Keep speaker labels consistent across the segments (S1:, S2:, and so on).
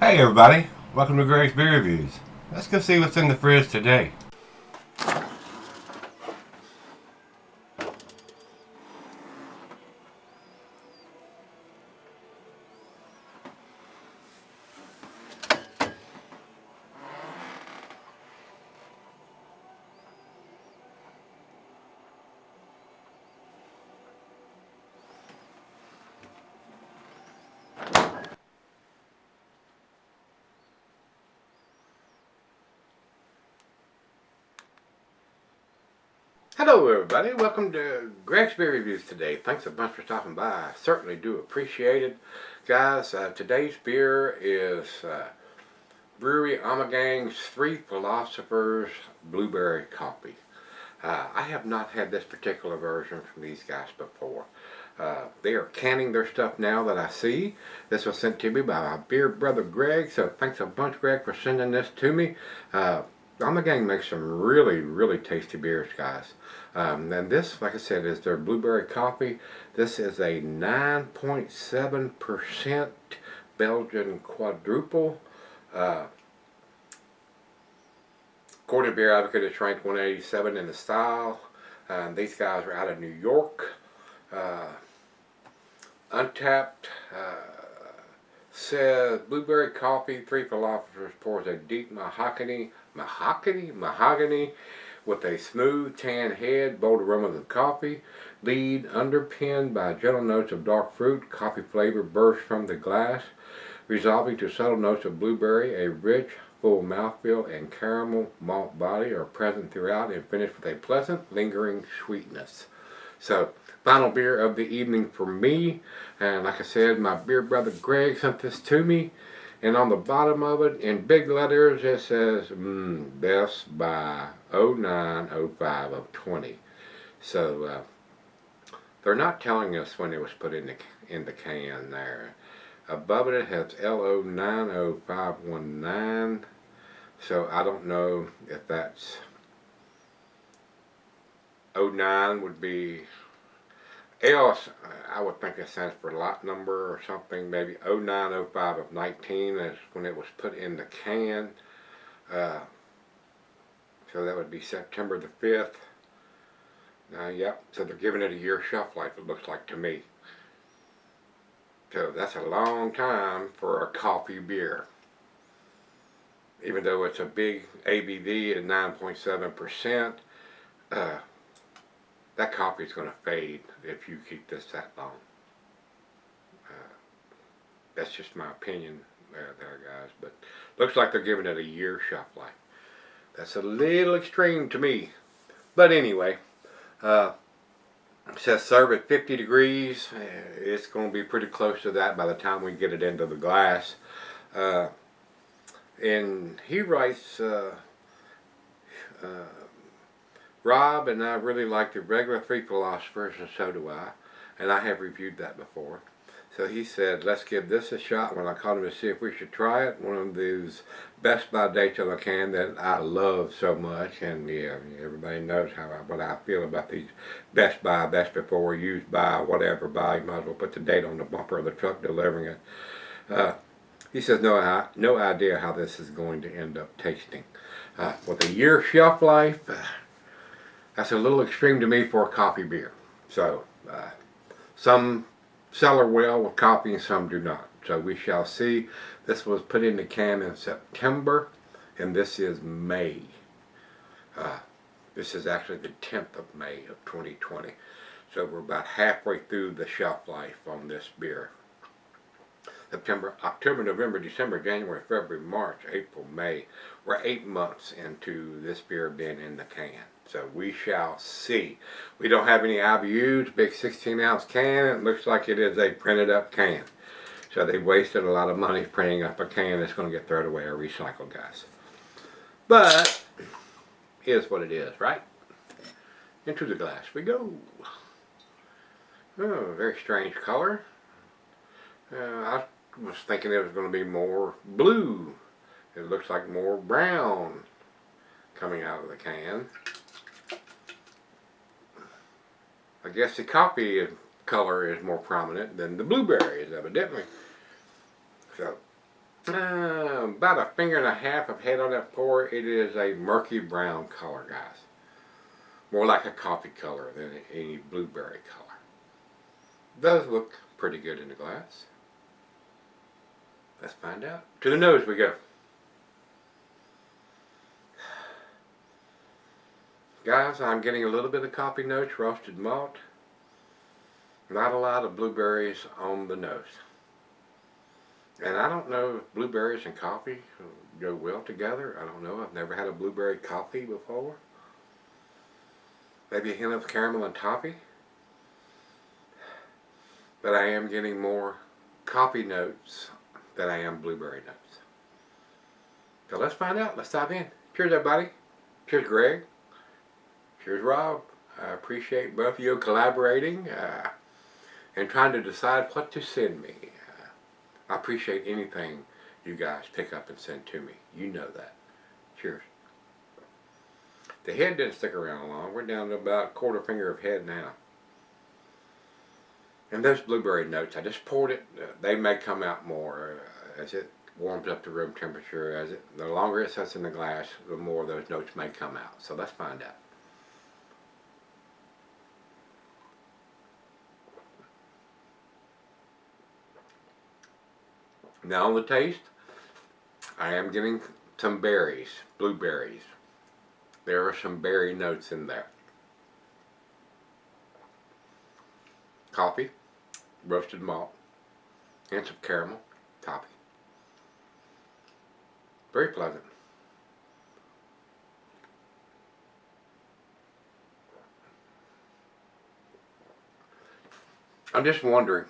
S1: Hey everybody, welcome to Gregsbeerreviews. Let's go see what's in the fridge today. Hello everybody, welcome to Gregsbeerreviews today. Thanks a bunch for stopping by. I certainly do appreciate it. Guys, today's beer is Brewery Ommegang's Three Philosophers Blueberry Coffee. I have not had this particular version from these guys before. They are canning their stuff now that I see. This was sent to me by my beer brother Greg, so thanks a bunch, Greg, for sending this to me. Ommegang makes some really tasty beers, guys. And this, like I said, is their blueberry coffee. This is a 9.7% Belgian Quadrupel. According to Beer Advocate, it's ranked 187 in the style. These guys are out of New York. Untapped says blueberry coffee, Three Philosophers pours a deep mahogany with a smooth tan head, bold aromas of coffee, lead underpinned by gentle notes of dark fruit. Coffee flavor bursts from the glass, resolving to subtle notes of blueberry. A rich, full mouthfeel and caramel malt body are present throughout and finished with a pleasant, lingering sweetness. So, final beer of the evening for me. And like I said, my beer brother Greg sent this to me. And on the bottom of it, in big letters, it says, Best by 0905 of 20. So, they're not telling us when it was put in the can there. Above it has LO90519. So, I don't know if that's 09 would be else. I would think it stands for lot number or something. Maybe 0905 of 19 is when it was put in the can. So that would be September the 5th. Yep, so they're giving it a year shelf life, it looks like to me. So that's a long time for a coffee beer. Even though it's a big ABV at 9.7%, that coffee is going to fade if you keep this that long. That's just my opinion there, guys. But looks like they're giving it a year shelf life. That's a little extreme to me. But anyway, it says serve at 50 degrees. It's going to be pretty close to that by the time we get it into the glass. And he writes, Rob and I really like the regular Three Philosophers, and so do I. And I have reviewed that before. So he said, let's give this a shot. When I called him to see if we should try it, one of those Best By dates on the can that I love so much. And yeah, everybody knows what I feel about these Best By, Best Before, Used By, whatever by. You might as well put the date on the bumper of the truck delivering it. He says, no idea how this is going to end up tasting. With a year shelf life, that's a little extreme to me for a coffee beer. So, some sell well with coffee and some do not. So we shall see. This was put in the can in September, and this is May. This is actually the 10th of May of 2020. So we're about halfway through the shelf life on this beer. September, October, November, December, January, February, March, April, May. We're 8 months into this beer being in the can. So we shall see. We don't have any IBUs, big 16-ounce can. It looks like it is a printed up can. So they wasted a lot of money printing up a can that's going to get thrown away or recycled, guys. But, here's what it is, right? Into the glass we go. Oh, very strange color. I was thinking it was going to be more blue. It looks like more brown coming out of the can. I guess the coffee color is more prominent than the blueberry is, evidently. So, About a finger and a half of head on that pour. It is a murky brown color, guys. More like a coffee color than any blueberry color. Does look pretty good in the glass. Let's find out. To the nose we go. Guys, I'm getting a little bit of coffee notes, roasted malt. Not a lot of blueberries on the nose. And I don't know if blueberries and coffee go well together. I don't know. I've never had a blueberry coffee before. Maybe a hint of caramel and toffee. But I am getting more coffee notes than I am blueberry notes. So let's find out. Let's dive in. Cheers, everybody. Cheers, Greg. Cheers, Rob. I appreciate both of you collaborating and trying to decide what to send me. I appreciate anything you guys pick up and send to me. You know that. Cheers. The head didn't stick around long. We're down to about a quarter finger of head now. And those blueberry notes, I just poured it. They may come out more as it warms up to room temperature. The longer it sits in the glass, the more those notes may come out. So let's find out. Now on the taste, I am getting some berries, blueberries. There are some berry notes in there. Coffee, roasted malt, hints of caramel, toffee. Very pleasant. I'm just wondering,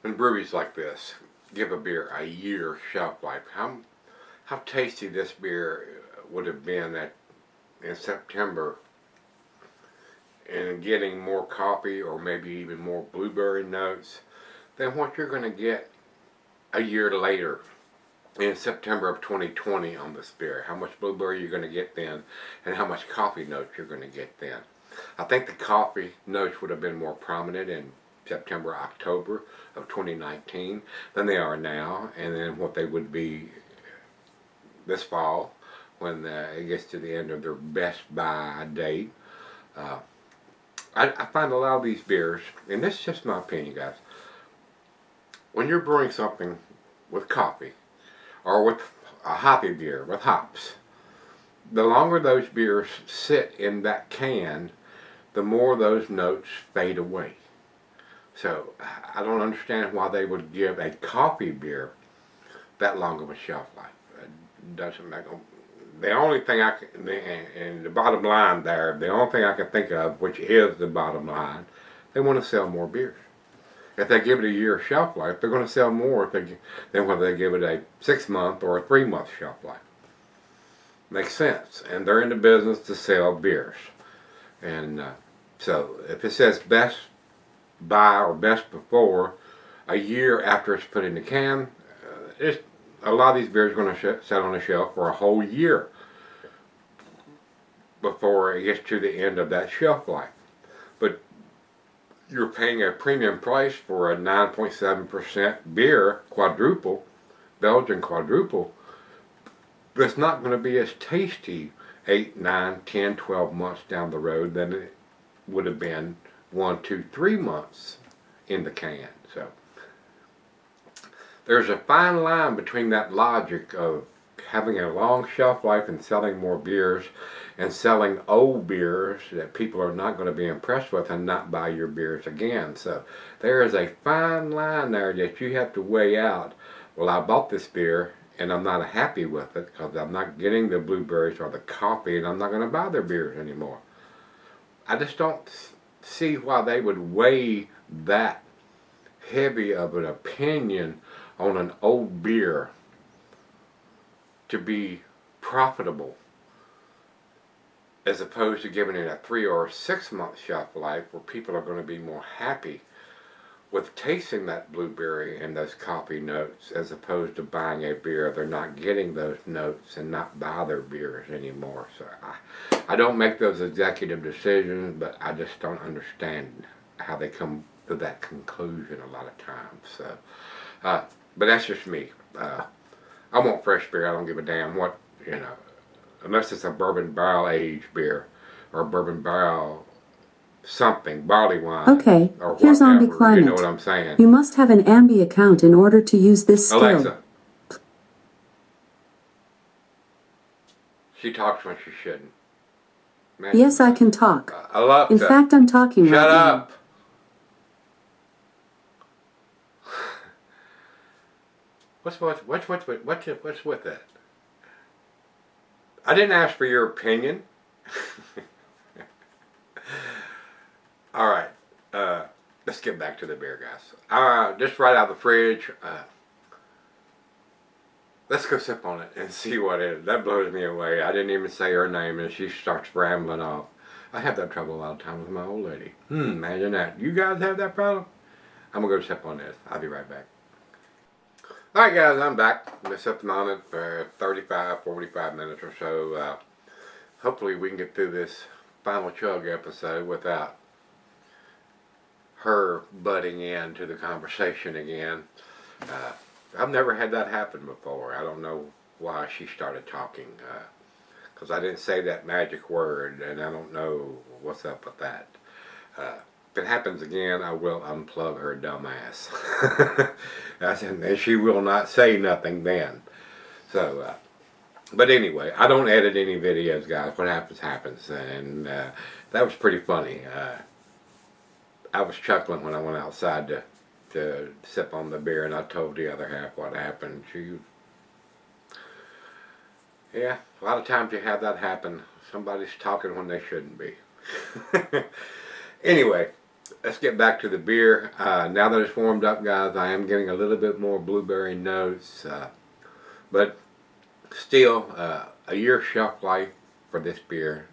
S1: when breweries like this give a beer a year shelf life, how tasty this beer would have been in September, and getting more coffee or maybe even more blueberry notes than what you're going to get a year later in September of 2020 on this beer. How much blueberry you're going to get then and how much coffee notes you're going to get then. I think the coffee notes would have been more prominent in September, October of 2019 than they are now, and then what they would be this fall when it gets to the end of their best buy date. I find a lot of these beers, and this is just my opinion, guys, when you're brewing something with coffee or with a hoppy beer with hops, the longer those beers sit in that can, the more those notes fade away. So I don't understand why they would give a coffee beer that long of a shelf life. It doesn't make them. The only thing I can, and the bottom line there, the only thing I can think of, which is the bottom line, they want to sell more beers. If they give it a year shelf life, they're going to sell more than whether they give it a 6-month or a 3-month shelf life. Makes sense. And they're in the business to sell beers. And so if it says best buy or best before a year after it's put in the can, a lot of these beers are going to sit on the shelf for a whole year before it gets to the end of that shelf life. But you're paying a premium price for a 9.7% beer, quadruple, Belgian quadruple, that's not going to be as tasty 8, 9, 10, 12 months down the road than it would have been 1, 2, 3 months in the can. So there's a fine line between that logic of having a long shelf life and selling more beers and selling old beers that people are not going to be impressed with and not buy your beers again. So there is a fine line there that you have to weigh out. Well, I bought this beer and I'm not happy with it because I'm not getting the blueberries or the coffee, and I'm not going to buy their beers anymore. I just don't see why they would weigh that heavy of an opinion on an old beer to be profitable, as opposed to giving it a 3 or 6 month shelf life where people are going to be more happy with tasting that blueberry and those coffee notes, as opposed to buying a beer they're not getting those notes and not buy their beers anymore. So I don't make those executive decisions, but I just don't understand how they come to that conclusion a lot of times. So but that's just me. I want fresh beer. I don't give a damn what, you know, unless it's a bourbon barrel aged beer or bourbon barrel something, barley wine.
S2: Okay,
S1: or
S2: here's
S1: whatever.
S2: Ambi Climate.
S1: You know what I'm saying?
S2: You must have an Ambi account in order to use this skill.
S1: Alexa. She talks when she shouldn't. Imagine
S2: Yes,
S1: that.
S2: I can talk.
S1: Alexa.
S2: In fact, I'm talking
S1: Shut
S2: right now.
S1: up. What's with that? I didn't ask for your opinion. All right, let's get back to the beer, guys. Just right out of the fridge. Let's go sip on it and see what it is. That blows me away. I didn't even say her name, and she starts rambling off. I have that trouble a lot of times with my old lady. Imagine that. You guys have that problem? I'm gonna go sip on this. I'll be right back. Alright guys, I'm back. I've been sipping on it for 35, 45 minutes or so. Hopefully we can get through this final chug episode without her butting into the conversation again. I've never had that happen before. I don't know why she started talking. Because I didn't say that magic word, and I don't know what's up with that. If it happens again, I will unplug her dumb ass. And she will not say nothing then. So, but anyway, I don't edit any videos, guys. What happens, happens. And that was pretty funny. I was chuckling when I went outside to sip on the beer, and I told the other half what happened. Yeah, a lot of times you have that happen. Somebody's talking when they shouldn't be. Anyway, let's get back to the beer. Now that it's warmed up, guys, I am getting a little bit more blueberry notes. But still, a year shelf life for this beer.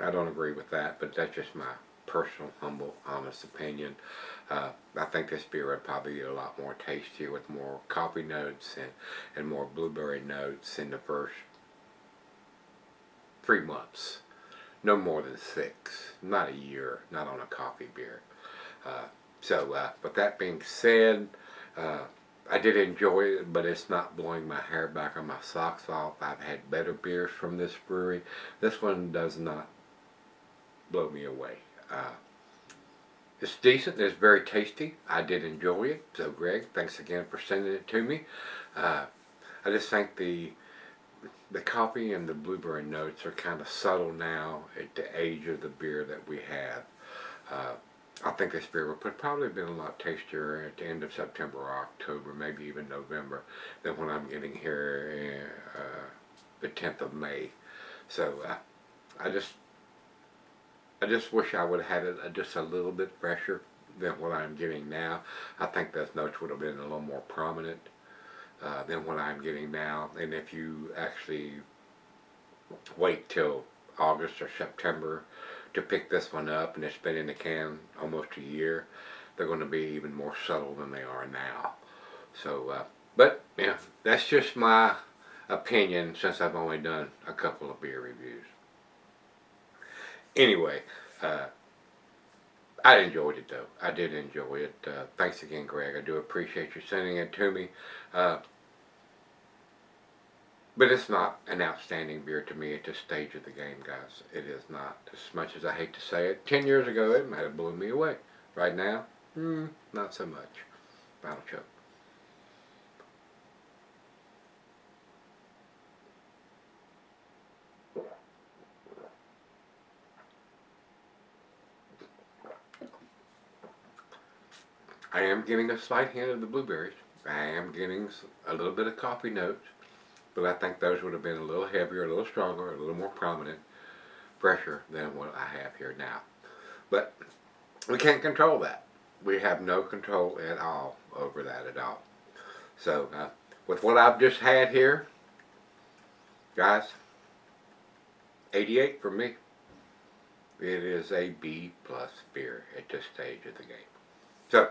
S1: I don't agree with that, but that's just my personal, humble, honest opinion. I think this beer would probably be a lot more tastier with more coffee notes and more blueberry notes in the first 3 months. No more than 6. Not a year. Not on a coffee beer. With that being said, I did enjoy it, but it's not blowing my hair back on my socks off. I've had better beers from this brewery. This one does not blow me away. It's decent. It's very tasty. I did enjoy it. So, Greg, thanks again for sending it to me. I just think the coffee and the blueberry notes are kind of subtle now at the age of the beer that we have. I think this beer would probably have been a lot tastier at the end of September or October, maybe even November, than when I'm getting here the 10th of May. So I just wish I would have had it just a little bit fresher than what I'm getting now. I think those notes would have been a little more prominent than what I'm getting now. And if you actually wait till August or September to pick this one up, and it's been in the can almost a year, they're going to be even more subtle than they are now. So, but yeah, that's just my opinion since I've only done a couple of beer reviews. Anyway, I enjoyed it though. I did enjoy it. Thanks again, Greg. I do appreciate you sending it to me. But it's not an outstanding beer to me at this stage of the game, guys. It is not. As much as I hate to say it, 10 years ago it might have blown me away. Right now, not so much. Final choke. I am getting a slight hint of the blueberries. I am getting a little bit of coffee notes, but I think those would have been a little heavier, a little stronger, a little more prominent, fresher than what I have here now. But we can't control that. We have no control at all over that at all. So with what I've just had here, guys, 88 for me. It is a B+ beer at this stage of the game. So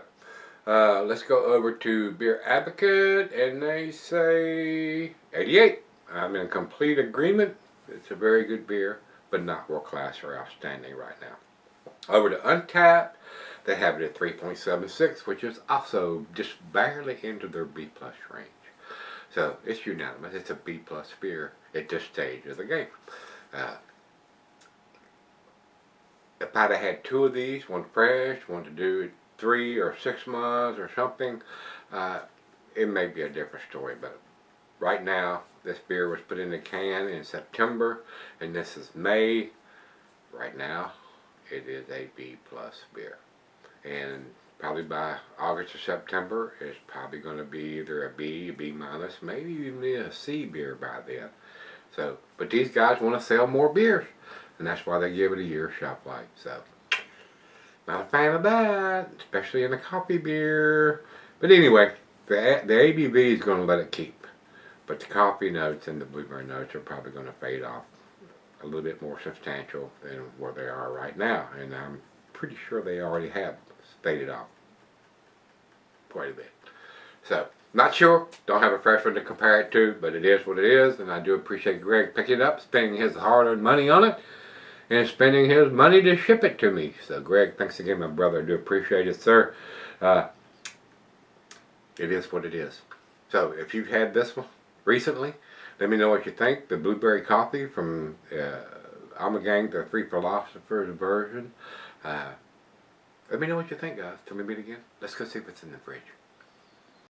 S1: let's go over to Beer Advocate, and they say 88. I'm in complete agreement. It's a very good beer, but not world class or outstanding right now. Over to Untapped, They have it at 3.76, which is also just barely into their B plus range. So it's unanimous. It's a B plus beer at this stage of the game. If I'd have had 2 of these, one fresh, one to do it 3 or 6 months or something, it may be a different story. But right now, this beer was put in the can in September, and this is May. Right now, it is a B plus beer. And probably by August or September, it's probably going to be either a B, a B minus, maybe even a C beer by then. So, but these guys want to sell more beers, and that's why they give it a year shelf life. So, not a fan of that, especially in a coffee beer. But anyway, the ABV is going to let it keep. But the coffee notes and the blueberry notes are probably going to fade off a little bit more substantial than where they are right now. And I'm pretty sure they already have faded off quite a bit. So, not sure. Don't have a fresh one to compare it to, but it is what it is. And I do appreciate Greg picking it up, spending his hard-earned money on it, and spending his money to ship it to me. So, Greg, thanks again, my brother. I do appreciate it, sir. It is what it is. So, if you've had this one recently, let me know what you think. The blueberry coffee from Ommegang, the Three Philosophers version. Let me know what you think, guys. Till we meet again. Let's go see what's in the fridge.